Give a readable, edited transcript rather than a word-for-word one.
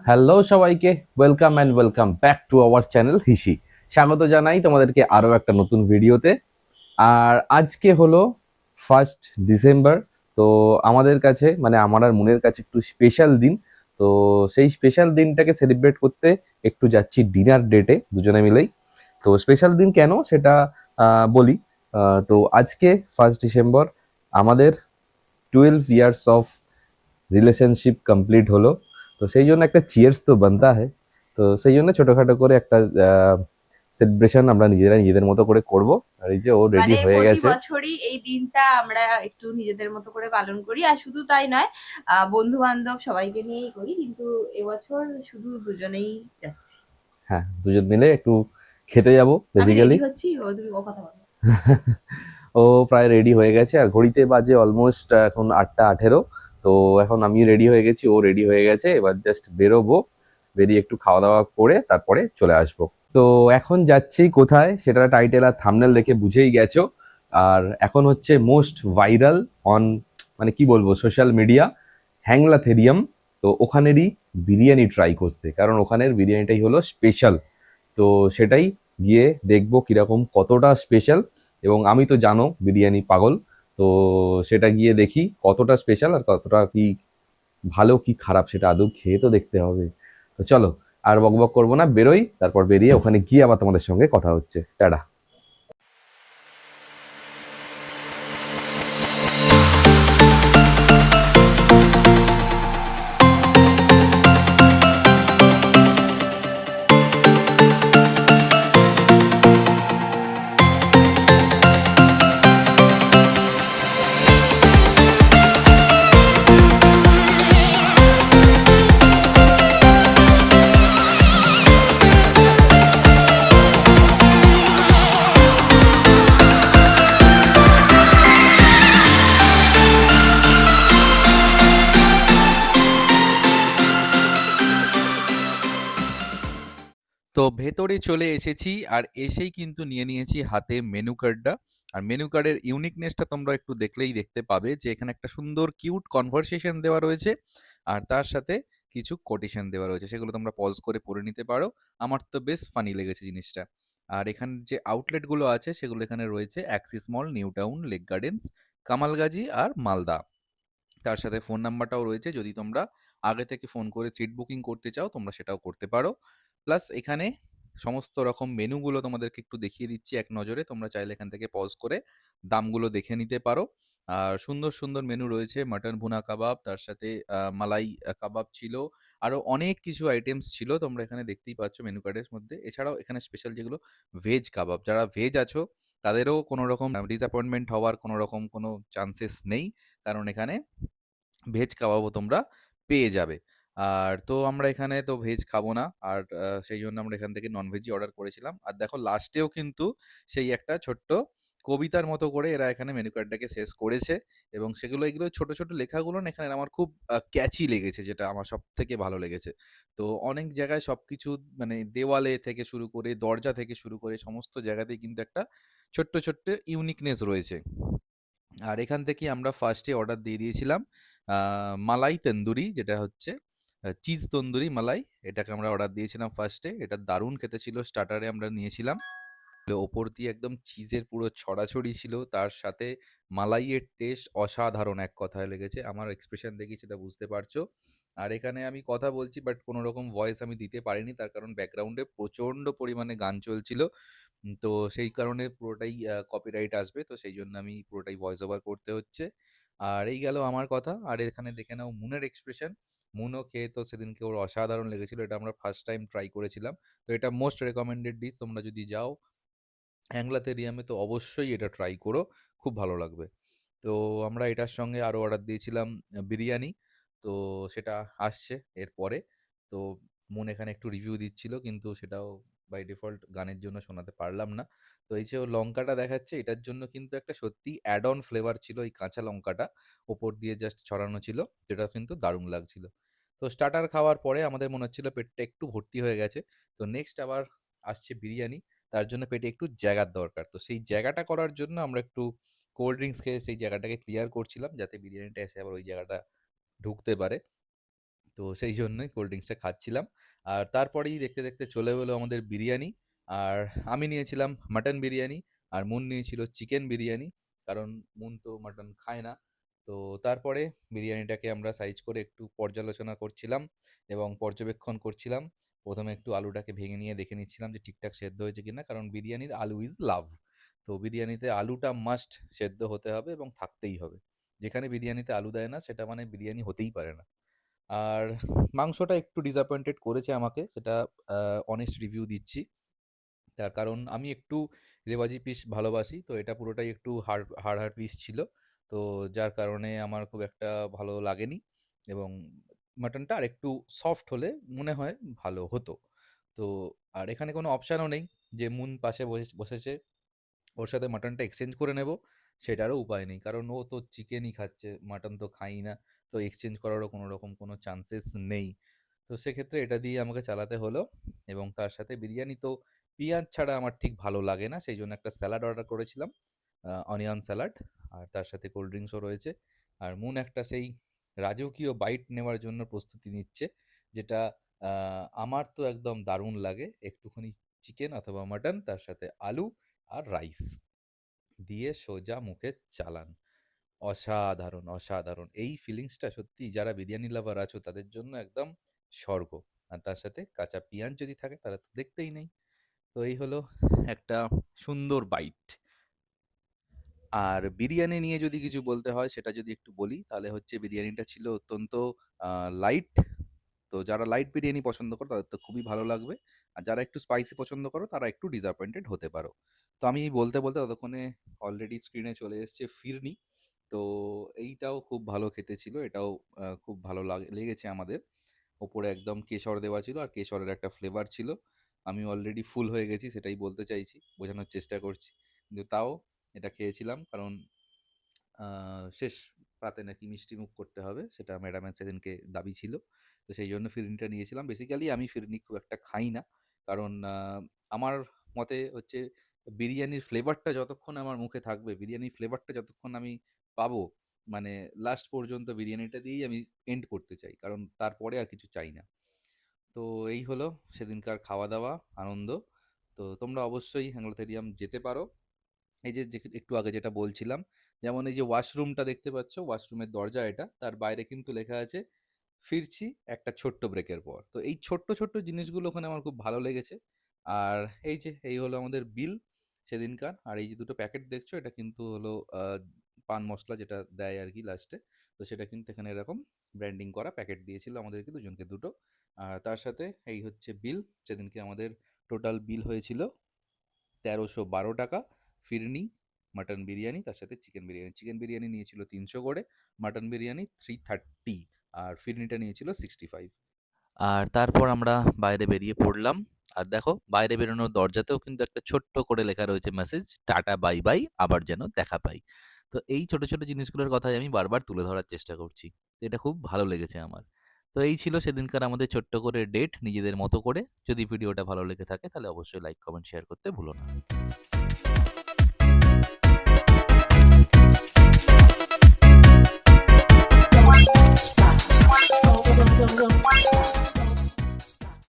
Hello সবাইকে, welcome and welcome back to our channel হিসি। স্বাগত জানাই তোমাদেরকে আরও একটা নতুন ভিডিওতে। আর আজকে হলো 1 ডিসেম্বর। তো আমাদের কাছে মানে আমার আর মুনের কাছে একটু স্পেশাল দিন। তো সেই স্পেশাল দিনটাকে সেলিব্রেট করতে একটু যাচ্ছি ডিনার ডেটে দুজনে মিলেই। তো স্পেশাল দিন কেন সেটা বলি। তো আজকে 1 ডিসেম্বর আমাদের 12 ইয়ার্স অফ রিলেশনশিপ কমপ্লিট হলো। তো সেই জন্য একটা চিয়ার্স তো বানতা হয়। তো সেই জন্য ছোটখাটো করে একটা সেলিব্রেশন আমরা নিজেরা নিজেদের মতো করে করব। আর এই যে ও রেডি মানে হয়ে প্রতি গেছে। বছরই এই দিনটা আমরা একটু নিজেদের মতো করে পালন করি, আর শুধু তাই নয়, বন্ধু বান্ধব সবাইকে নিয়েই করি, কিন্তু এবছর শুধু দুজনেই যাচ্ছি। হ্যাঁ, দুজন মিলে একটু খেতে যাব আমি বেসিক্যালি। রেডি হচ্ছি, ও তুমি ও কথা বলো। ও প্রায় রেডি হয়ে গেছে আর ঘড়িতে বাজে অলমোস্ট এখন 8টা 18। তো এখন আমি রেডি হয়ে গেছি, ও রেডি হয়ে গেছে, এবার জাস্ট বেরোবো। বেরিয়ে একটু খাওয়া দাওয়া করে তারপরে চলে আসবো। তো এখন যাচ্ছি কোথায় সেটা টাইটেল আর থাম্বনেল দেখে বুঝেই গেছো। আর এখন হচ্ছে মোস্ট ভাইরাল অন, মানে কি বলবো, সোশ্যাল মিডিয়া, হ্যাংলাথেরিয়াম। তো ওখানেরই বিরিয়ানি ট্রাই করতে, কারণ ওখানের বিরিয়ানিটাই হলো স্পেশাল। তো সেটাই গিয়ে দেখবো কিরকম, কতটা স্পেশাল। এবং আমি তো জানো বিরিয়ানি পাগল। তো সেটা গিয়ে দেখি কতটা স্পেশাল আর কতটা কি ভালো কি খারাপ, সেটা আদৌ খেয়ে তো দেখতে হবে। তো চলো, আর বকবক করবো না, বেরোই। তারপর বেরিয়ে ওখানে গিয়ে আবার তোমাদের সঙ্গে কথা হচ্ছে। টাটা। তো ভেতরে চলে এসেছি আর এসেই কিন্তু নিয়ে নিয়েছি হাতে মেনু কার্ডটা। আর মেনু কার্ডের ইউনিকনেসটা তোমরা একটু দেখলেই দেখতে পাবে যে এখানে একটা সুন্দর কিউট কনভারসেশন দেওয়া রয়েছে, আর তার সাথে কিছু কোটেশন দেওয়া রয়েছে, সেগুলো তোমরা পজ করে পড়ে নিতে পারো। আমার তো বেশ ফানি লেগেছে জিনিসটা। আর এখানে যে আউটলেটগুলো আছে সেগুলো এখানে রয়েছে অ্যাক্সিস মল, new town, lake gardens, Kamalgazi আর মালদা। তার সাথে ফোন নাম্বারটাও রয়েছে, যদি তোমরা আগে থেকে ফোন করে সিট বুকিং করতে চাও তোমরা সেটাও করতে পারো। প্লাস এখানে সমস্ত রকম মেনুগুলো তোমাদেরকে একটু দেখিয়ে দিচ্ছি এক নজরে, তোমরা চাইলে এখান থেকে পজ করে দামগুলো দেখে নিতে পারো। আর সুন্দর সুন্দর মেনু রয়েছে, মাটন ভুনা কাবাব, তার সাথে মালাই কাবাব ছিল, আরও অনেক কিছু আইটেমস ছিল, তোমরা এখানে দেখতেই পাচ্ছ মেনু কার্ডের মধ্যে। এছাড়াও এখানে স্পেশাল যেগুলো ভেজ কাবাব, যারা ভেজ আছো তাদেরও কোনো রকম ডিসঅ্যাপয়েন্টমেন্ট হওয়ার কোনো রকম কোনো চান্সেস নেই, কারণ এখানে ভেজ কাবাবও তোমরা পেয়ে যাবে। আর তো আমরা এখানে তো ভেজ খাবো না, আর সেই জন্য আমরা এখান থেকে ননভেজই অর্ডার করেছিলাম। আর দেখো লাস্টেও কিন্তু সেই একটা ছোট্ট কবিতার মতো করে এরা এখানে মেনু কার্ডটাকে শেষ করেছে, এবং এগুলো ছোট ছোট লেখাগুলো না এখানে আমার খুব ক্যাচি লেগেছে, যেটা আমার সব থেকে ভালো লেগেছে। তো অনেক জায়গায় সবকিছু মানে দেওয়ালে থেকে শুরু করে দরজা থেকে শুরু করে সমস্ত জায়গাতেই কিন্তু একটা ছোট্ট ছোট্ট ইউনিকনেস রয়েছে। আর এখান থেকে আমরা ফার্স্টে অর্ডার দিয়ে দিয়েছিলাম মালাই তন্দুরি, যেটা হচ্ছে চিজ তন্দুরি মালাই। এটাকে আমরা অর্ডার দিয়েছিলাম ফার্স্টে, এটা দারুণ খেতে ছিল। স্টার্টারে আমরা নিয়েছিলাম, ওপর দিয়ে একদম চিজের পুরো ছড়াছড়ি ছিল, তার সাথে মালাইয়ের টেস্ট অসাধারণ, এক কথায় লেগেছে। আমার এক্সপ্রেশন দেখেই সেটা বুঝতে পারছো। আর এখানে আমি কথা বলছি বাট কোনো রকম ভয়েস আমি দিতে পারিনি, তার কারণ ব্যাকগ্রাউন্ডে প্রচণ্ড পরিমাণে গান চলছিল। তো সেই কারণে পুরোটাই কপিরাইট আসবে, তো সেই জন্য আমি পুরোটাই ভয়েস ওভার করতে হচ্ছে। আর এই গেল আমার কথা। আর এখানে দেখে নাও মুনের এক্সপ্রেশন। মুনও খেয়ে তো সেদিনকে ওর অসাধারণ লেগেছিল, এটা আমরা ফার্স্ট টাইম ট্রাই করেছিলাম। তো এটা মোস্ট রেকমেন্ডেড ডিশ, তোমরা যদি যাও অ্যাংলাতেরিয়ামে তো অবশ্যই এটা ট্রাই করো, খুব ভালো লাগবে। তো আমরা এটার সঙ্গে আরও অর্ডার দিয়েছিলাম বিরিয়ানি, তো সেটা আসছে এরপরে। তো মন এখানে একটু রিভিউ দিচ্ছিল, কিন্তু সেটাও বাই ডিফল্ট গানের জন্য শোনাতে পারলাম না। তো এই যে ও লঙ্কাটা দেখাচ্ছে, এটার জন্য কিন্তু একটা সত্যি অ্যাড অন ফ্লেভার ছিল এই কাঁচা লঙ্কাটা, ওপর দিয়ে জাস্ট ছড়ানো ছিল, যেটা কিন্তু দারুণ লাগছিল। তো স্টার্টার খাওয়ার পরে আমাদের মনে হচ্ছিল পেটটা একটু ভর্তি হয়ে গেছে। তো নেক্সট আবার আসছে বিরিয়ানি, তার জন্য পেটে একটু জায়গার দরকার। তো সেই জায়গাটা করার জন্য আমরা একটু কোল্ড ড্রিঙ্কস খেয়ে সেই জায়গাটাকে ক্লিয়ার করছিলাম, যাতে বিরিয়ানিটা এসে আবার ওই জায়গাটা ঢুকতে পারে। তো সেই জন্যই কোল্ড ড্রিঙ্কসটা খাচ্ছিলাম। আর তারপরেই দেখতে, দেখতে চলে এলো আমাদের বিরিয়ানি। আর আমি নিয়েছিলাম মাটন বিরিয়ানি, আর মুন নিয়েছিল চিকেন বিরিয়ানি। কারণ মুন তো মাটন খায় না। তো তারপরে বিরিয়ানিটাকে আমরা সাইজ করে একটু পর্যালোচনা করছিলাম এবং পর্যবেক্ষণ করছিলাম। ১ম এ একটু আলুটাকে ভেঙে নিয়ে দেখে নিচ্ছিলাম যে ঠিকঠাক সেদ্ধ হয়েছে কিনা। কারণ বিরিয়ানির আলু ইজ লাভ। তো বিরিয়ানিতে আলুটা মাস্ট সেদ্ধ হতে হবে এবং থাকতেই হবে। যেখানে বিরিয়ানিতে আলু দেয় না সেটা মানে বিরিয়ানি হতেই পারে না। আর মাংসটা একটু ডিসঅ্যাপয়েন্টেড করেছে আমাকে, সেটা অনেস্ট রিভিউ দিচ্ছি। তার কারণ আমি একটু রেওয়াজি পিস ভালোবাসি। তো এটা পুরোটাই একটু হাড় পিস ছিল। তো যার কারণে আমার খুব একটা ভালো লাগেনি এবং মাটনটা আরেকটু সফট হলে মনে হয় ভালো হতো। তো আর এখানে কোনো অপশানও নেই যে মুন পাশে বসেছে, ওর সাথে মাটনটা এক্সচেঞ্জ করে নেব, সেটারও উপায় নেই। কারণ ও তো চিকেনই খাচ্ছে, মাটন তো খায়ই না। তো এক্সচেঞ্জ করারও কোনো রকম কোনো চান্সেস নেই। তো সেক্ষেত্রে এটা দিয়ে আমাকে চালাতে হলো এবং তার সাথে বিরিয়ানি তো পেঁয়াজ ছাড়া আমার ঠিক ভালো লাগে না। সেইজন্য একটা স্যালাড অর্ডার করেছিলাম, অনিয়ন স্যালাড। আর তার সাথে কোল্ড ড্রিংকসও রয়েছে। আর মুন একটা সেই রাজকীয় বাইট নেওয়ার জন্য প্রস্তুতি নিচ্ছে, যেটা আমার তো একদম দারুণ লাগে। একটুখানি চিকেন অথবা মাটন, তার সাথে আলু আর রাইস দিয়ে সোজা মুখে চালান। অসাধারণ, অসাধারণ! এই ফিলিংসটা সত্যি যারা বিরিয়ানি লাভার আছো তাদের জন্য একদম স্বর্গ। আর তার সাথে কাঁচা পেঁয়াজ যদি থাকে তাহলে তো দেখতেই নেই। তো এই হলো একটা সুন্দর বাইট। আর বিরিয়ানি নিয়ে যদি কিছু বলতে হয় সেটা যদি একটু বলি তাহলে হচ্ছে বিরিয়ানিটা ছিল অত্যন্ত লাইট। তো যারা লাইট বিরিয়ানি পছন্দ করো তাদের তো খুবই ভালো লাগবে। আর যারা একটু স্পাইসি পছন্দ করো তারা একটু ডিসঅ্যাপয়েন্টেড হতে পারো। তো আমি বলতে, বলতে ততক্ষণে অলরেডি স্ক্রিনে চলে এসছে ফিরনি। তো এইটাও খুব ভালো খেতে ছিল। এটাও খুব ভালো লেগেছে আমাদের। ওপরে একদম কেশর দেওয়া ছিল আর কেশরের একটা ফ্লেভার ছিল। আমি অলরেডি ফুল হয়ে গেছি সেটাই বলতে চাইছি, বোঝানোর চেষ্টা করছি। কিন্তু তাও এটা খেয়েছিলাম কারণ শেষ পাতে নাকি মিষ্টি মুখ করতে হবে, সেটা ম্যাডামের সেদিনকে দাবি ছিল। তো সেই জন্য ফিরনিটা নিয়েছিলাম। বেসিক্যালি আমি ফিরনি খুব একটা খাই না। কারণ আমার মতে হচ্ছে বিরিয়ানির ফ্লেভারটা যতক্ষণ আমার মুখে থাকবে, বিরিয়ানির ফ্লেভারটা যতক্ষণ আমি পাবো, মানে লাস্ট পর্যন্ত বিরিয়ানিটা দিয়েই আমি এন্ড করতে চাই। কারণ তারপরে আর কিছু চাই না। তো এই হলো সেদিনকার খাওয়া-দাওয়া, আনন্দ। তো তোমরা অবশ্যই হ্যাংলোথেরিয়াম যেতে পারো। এই যে একটু আগে যেটা বলছিলাম, যেমন এই যে ওয়াশরুমটা দেখতে পাচ্ছ, ওয়াশরুমের দরজা এটা, তার বাইরে কিন্তু লেখা আছে ফিরছি একটা ছোট্ট ব্রেকের পর। তো এই ছোট্ট ছোট্ট জিনিসগুলো ওখানে আমার খুব ভালো লেগেছে। আর এই যে এই হলো আমাদের বিল সেদিনকার। আর এই যে দুটো প্যাকেট দেখছো এটা কিন্তু হলো পান মশলা যেটা দেয় আর কি লাস্টে। তো সেটা কিন্তু এখানে এরকম ব্র্যান্ডিং করা প্যাকেট দিয়েছিল আমাদেরকে দুজনকে দুটো। আর তার সাথে এই হচ্ছে বিল। সেদিনকে আমাদের টোটাল বিল হয়েছিল ১৩১২ টাকা। ফিরনি, মাটন বিরিয়ানি, তার সাথে চিকেন বিরিয়ানি। চিকেন বিরিয়ানি নিয়েছিল ৩০০ করে, মাটন বিরিয়ানি 330, আর ফিরনিটা নিয়েছিল 65। আর তারপর আমরা বাইরে বেরিয়ে পড়লাম। আর দেখো বাইরে বেরোনোর দরজাতেও কিন্তু একটা ছোট্ট করে লেখা রয়েছে মেসেজ, টাটা বাই বাই, আবার যেন দেখা পাই। তো এই ছোট ছোট জিনিসগুলোর কথাই আমি বারবার তুলে ধরার চেষ্টা করছি। তো এটা খুব ভালো লেগেছে আমার। তো এই ছিল সেদিনকার আমাদের ছোট্ট করে ডেট নিজেদের মতো করে। যদি ভিডিওটা ভালো লেগে থাকে তাহলে অবশ্যই লাইক কমেন্ট শেয়ার করতে ভুলো না।